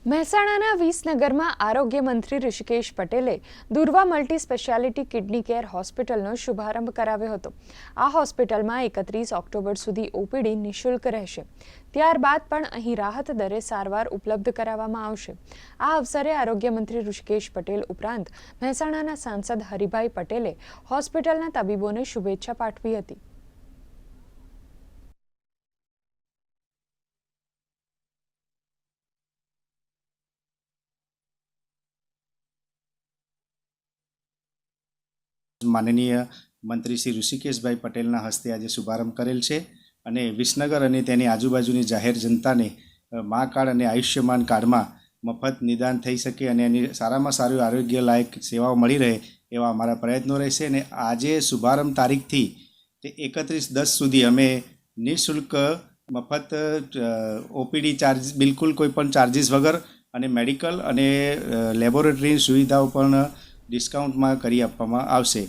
મહેસાણાના વિસનગરમાં આરોગ્ય મંત્રી ઋષિકેશ પટેલે દુર્વા મલ્ટી સ્પેશિયાલિટી કિડની કેર હોસ્પિટલનો શુભારંભ કરાવ્યો હતો। આ હોસ્પિટલમાં 31 ઓક્ટોબર સુધી ઓપીડી નિઃશુલ્ક રહેશે। ત્યારબાદ પણ અહીં રાહત દરે સારવાર ઉપલબ્ધ કરાવવામાં આવશે। આ અવસરે આરોગ્ય મંત્રી ઋષિકેશ પટેલ ઉપરાંત મહેસાણાના સાંસદ હરિભાઈ પટેલે હોસ્પિટલના તબીબોને શુભેચ્છા પાઠવી હતી। माननीय मंत्री श्री ऋषिकेशभाई पटेलना हस्ते आज शुभारंभ करेल छे अने विसनगर अने तेनी आजुबाजुनी जाहेर जनताने मा कार्ड अने आयुष्यमान कार्ड में मफत निदान थई शके अने एनी सारामां सारी आरोग्य लायक सेवाओं मळी रहे एवा अमारा प्रयत्नों रहेशे। अने आजे शुभारंभ तारीखथी ते 31/10 सुधी अमे निःशुल्क मफत ओपीडी चार्ज बिल्कुल कोईपण चार्जीस वगर अने मेडिकल अने लेबोरेटरी सुविधाओं पण डिस्काउंट में करी आपवामां आवशे।